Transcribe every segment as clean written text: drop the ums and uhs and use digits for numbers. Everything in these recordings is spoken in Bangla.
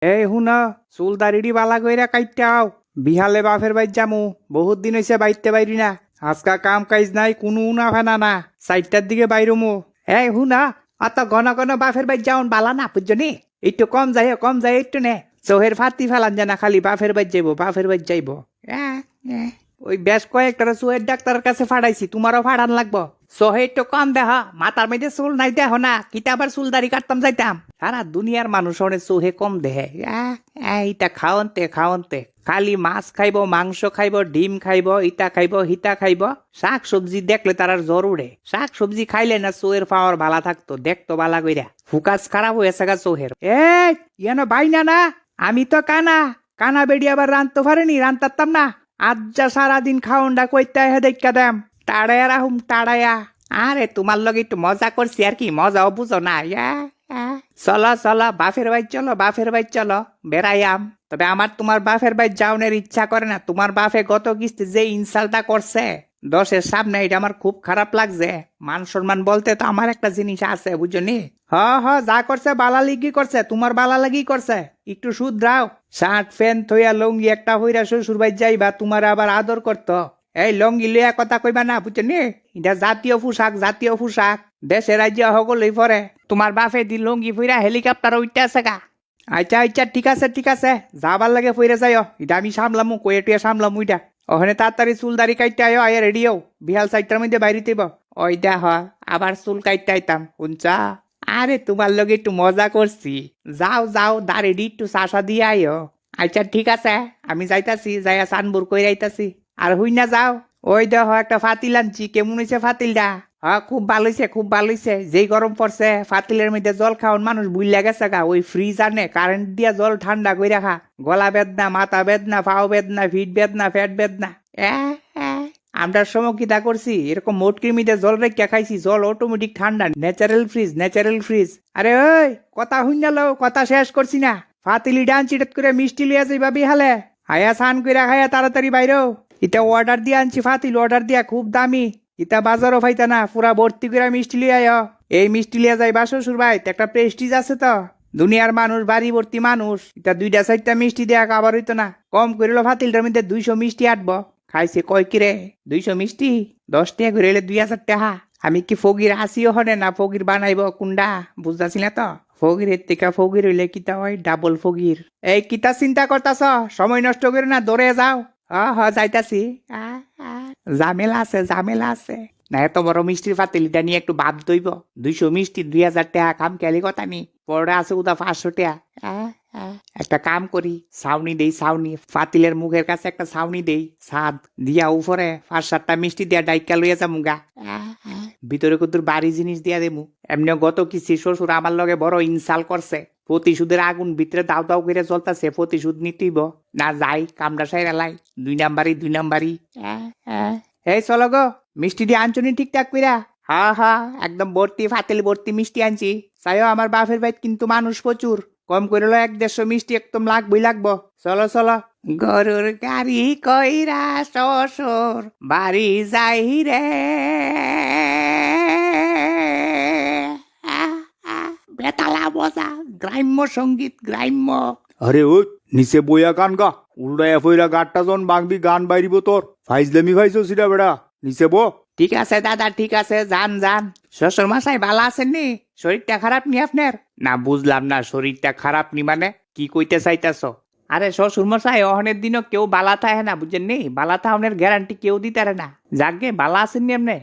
এই হুনা চুল দাড়ি বালা কইরা কাইটাও বিহালে বাপের বাইর জামু বহুত দিন হইছে বাইতে বাইরি না আজকা কাম কাজ নাই কোনো উনা ফেনা না 4টার দিকে বাইরমু। এই হুনা অত ঘন ঘন বাপের বাইর যাওন বালা না বুঝছনি একটু কম যায় একটু নে চোহের ফাতি ফেলান জানা খালি বাপের বাইর যাইব ওই বেশ কয়েকটা চোহের ডাক্তারের কাছে ফাড়াইছি তোমারও ফাড়ান লাগবো সোহে একটু কম দেহ মাথার মধ্যে চুল নাই দেহ না কিতা আবার চুল দাড়ি কাটতাম যাইতাম সারা দুনিয়ার মানুষ অনেক চোহে কম দেহে ইটা খাওনতে খালি মাছ খাইব মাংস খাইব ডিম খাইব ইটা খাইব হিতা খাইব শাক সবজি দেখলে তার জ্বর উড়ে শাক সবজি খাইলে না চোহের পাওয়ার ভালা থাকতো দেখতো বালা কইরা ফুকাস খারাপ হয়েছে গা চোহের ইয়ান বাইনা না আমি তো কানা বেড়ি আবার রানতে পারেনি রানতাম না আজ যা সারাদিন খাওনডা কইতে হে দেখা দেম টাড়ায়া রাহুম টাড়ায়া আরে তোমার লগে একটু মজা করছি আর কি মজাও বুঝো না চলো বাপের বাড়ি চলো বেড়াইয়াম তবে আমার তোমার বাপের বাড়ি যাওনের ইচ্ছা করে না তোমার বাপে গত কিস্তি যে ইনসালটা করছে 10-এর সামনে এটা আমার খুব খারাপ লাগছে মান সম্মান বলতে তো আমার একটা জিনিস আছে বুঝনি যা করছে বালা লিগি করছে তোমার বালা লাগি করছে একটু শুধরাও শার্ট ফ্যান থইয়া লঙ্গি একটা হইরা শ্বশুর বাড়ি যাইবা তোমার আবার আদর করতো এই লঙ্গি লইয়া কথা কইবা না বুঝনি এটা জাতীয় পোশাক দেশে রাজ্য হগলই পরে তোমার বাপে দি লঙ্গি ফইরা হেলিকপ্টার উঠতে আছে গা আচ্ছা ঠিক আছে যাবার লাগে ফইরা যাইও এটা আমি সামলামু কয়েটিয়া সামলামু এটা ওখানে তাড়াতাড়ি চুল দাড়ি কাটতে আয়ো আয়া রেডি হও বিহাল 4টার মধ্যে বাইরে দিব ওই দেখ আবার চুল কাটতে আইতাম শুনছা আরে তোমার লগে একটু মজা করছি যাও দাড়ি একটু চাষা দিয়ে আয়ো আচ্ছা ঠিক আছে আমি যাইতাছি যাইয়া সানবুর কই যাইতাছি আর হুই না যাও ওই দেখ একটা ফাতিল আনছি কেমন হয়েছে ফাতিলটা খুব ভালো হয়েছে যেই গরম পড়ছে ফাতিলের মধ্যে জল খাওয়ান মানুষ বুইলা গেছে গা ওই ফ্রিজ আনে কারেন্ট দিয়া জল ঠান্ডা করে রাখা গলা বেদনা মাথা বেদনা পাও বেদনা ফিট বেদনা ফ্যাট বেদনা আমরা সময় কিতা করছি এরকম মোটকির মধ্যে জল রেখা খাইছি জল অটোমেটিক ঠান্ডা ন্যাচারাল ফ্রিজ আরে ওই কথা হুইনালো কথা শেষ করছি না ফাতিলি ডান চিটাত করে মিষ্টি লিয়া যাইবা বিহালে হায়া সান কইরা খায়া তাড়াতাড়ি বাইরেও এটা অর্ডার দিয়ে আনছি ফাতিল অর্ডার দিয়া খুব দামি ইতা বাজারও পাইতা না পুরা ভর্তি করে মিষ্টি লিয়ে আয় এই মিষ্টি লিয়া যাইবা শ্বশুর ভাই একটা প্রেস্টিজ আছে তো দুনিয়ার মানুষ বাড়ি ভর্তি মানুষ এটা 2-4টা মিষ্টি দেয়া আবার হইতো না কম করিল ফাতিলটার মধ্যে 200 মিষ্টি আটবো খাইছে কয় কিরে 200 মিষ্টি 10 টাকা করে 2000 টাকা আমি কি ফকির আসিও হনে না ফকির বানাইব কুন্ডা বুঝতেছি না তো ফকিরের থেকে ফকির হইলে কিতা হয় ডাবল ফকির এই কিতা চিন্তা করতাছ সময় নষ্ট করে না দৌড়ে যাও যাইতাছি ঝামেলা আছে না এত বড় মিষ্টির ফাতিলিটা নিয়ে একটু ভাব দইব 200 মিষ্টি 2000 টাকা কাম কেলি কথা নি পরে আছে উদা 500 টাকা একটা কাম করি ছাউনি দেই ফাতিলের মুখের কাছে একটা ছাউনি দেই ছাদ দিয়া উপরে 5-7টা মিষ্টি দিয়া ডাইকা লইয়া যামু গা ভিতরে কতদূর বাড়ি জিনিস দিয়া দেমু এমনি গত কিস্তি শ্বশুর আমার লগে বড় ইনসাল করছে প্রতিশোধের আগুন ভিতরে দাও করে চলতেছে প্রতিশোধ নিতেইব না যাই কামড়া সাইরা লাই 2 নাম্বারি এই চলো গো মিষ্টি দিয়ে আনছনি ঠিকঠাক কইরা একদম ভর্তি ফাতিল ভর্তি মিষ্টি আনছি চাইও আমার বাপের বাইত কিন্তু মানুষ প্রচুর কম করে 1-150 মিষ্টি একদম লাগবো চলো গরুর গাড়ি কইরা শ্বশুর বাড়ি যাই রে বেতালা বজা গ্রাম্য সঙ্গীত আরে ও নিচে বইয়া গান গা উল্টায়া ফইরা গাটটা জন বাংবি গান বাইরিব তোর ফাইজলামি ফাইছো সিটা বেড়া নিচে বো ঠিক আছে দাদা ঠিক আছে যান শ্বশুর মশাই ভালো আছেন নি শরীরটা খারাপ নি আপনার না বুঝলাম না শরীরটা খারাপ নি মানে কি কইতে চাইতাছ আরে শ্বশুর মশাই অহনের দিনও কেউ বালা থাকে না বুঝছেন নি বালা থাউনের গ্যারান্টি কেউ দিতারে না যাকে বালা আছেন নি এমনি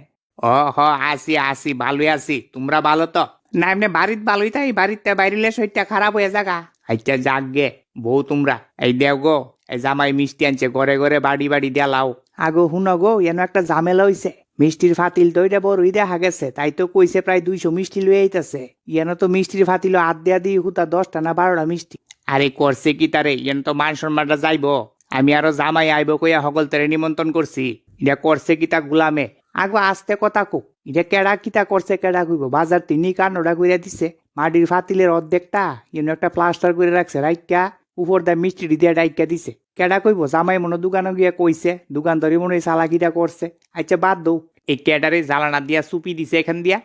আসি ভালোই আছি তোমরা ভালো তো না এমনি বাড়িতে ভালোই তাই বাড়িতে বাইরিলে শরীরটা খারাপ হয়ে যাগা আচ্ছা যাগে বউ তোমরা এই দেও গো এই জামাই মিষ্টি আনছে ঘরে বাড়ি দেলাও আগো হুনো গো এন একটা ঝামেলা হইছে মিষ্টির ফাতিল তো এটা বড়ই দেখা গেছে তাই তো কইছে প্রায় 200 মিষ্টি লয়ে আইতাছে ইয়ানো তো মিষ্টির ফাতিল হাত দেয়া দিয়ে হুতা 10টা না 12টা মিষ্টি আরে করছে কি তারে ইয়ান তো মান সম্মানটা যাইবো আমি আরো জামাই আইব কইয়া সকল তারে নিমন্ত্রণ করছি এটা করছে কি তা গুলামে আগো আস্তে কথা কো এটা কেডা কিতা করছে কেডা কইব বাজার তিনি কানোডা কইরা দিছে মাটির ফাতিলের অর্ধেকটা ইয়ানো একটা প্লাস্টার করে রাখছে রাইটটা উপর দা মিষ্টি দিয়ে ডাইকা দিছে কেডা কইব জামাই মনে দোকানে গিয়া কইছে দোকানদারি মনে চালাকিটা করছে আচ্ছা বাদ দৌ এই ক্যাডারে জ্বালানা দিয়া চুপি দিছে এখান দিয়া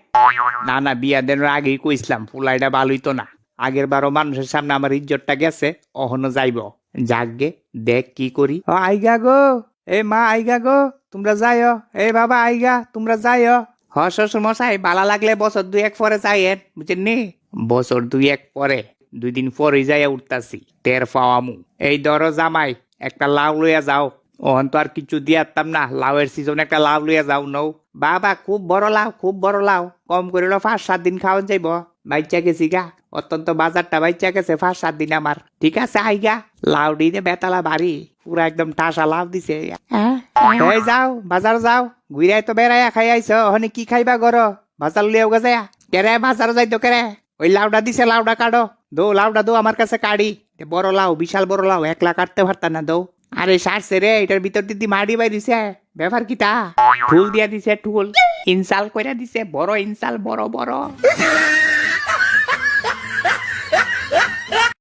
না বিয়া দেনের আগেই কইছিলাম ফুলাইটা ভালোই তো না আগের বারও মানুষের সামনে আমার ইজ্জতটা গেছে, অহনো যাইব। যাকগে দেখ কি করি। আইগা গো, এ মা আইগা গো, তোমরা যাইও। এ বাবা আইগা, তোমরা যাইও। শ্বশুর মশাই বালা লাগলে বছর 2-1 পরে যাইয়েন, বুঝছেন নি? বছর 2-1 পরে, 2 দিন পরে যাইয়া উঠতাছি, টের পাওয়ামু। এই ধরো জামাই, একটা লাউ লইয়া যাও। ওহন তো আর কিছু দিয়াতাম না, লাউয়ের সিজন একটা লাউ লইয়া যাও নৌ। বাবা খুব বড় লাউ, খুব বড় লাউ, কম করে 5-7 দিন খাওয়ান যাইব। বাইচা গেছি গা, অত্যন্ত বাজারটা বাইচা গেছে 5-7 দিন আমার। ঠিক আছে আইগা, লাউ দিয়ে বেতালা বাড়ি, পুরা একদম টাসা লাউ দিছে। এই যাও বাজার যাও, ঘুরাই তো বেড়াইয়া খাই আইছ, হনে কি খাইবা গর? বাজার লিয়াও গা যায়। কেরে বাজার যাইতো কেরে? ওই লাউডা দিছে, লাউডা কাটো। দো লাউডা দো আমার কাছে কাড়ি। বড় লাউ, বিশাল বড় লাউ, একলা কাটতে পারতা না দৌ। আরে সারছে রে, এটার ভিতর দিদি মাড়ি বাইরিছে। ব্যাপার কি তা? ঠুল দিয়া দিছে, ঠুল ইনসাল কইরা দিছে, বড় ইনসাল, বড় বড়।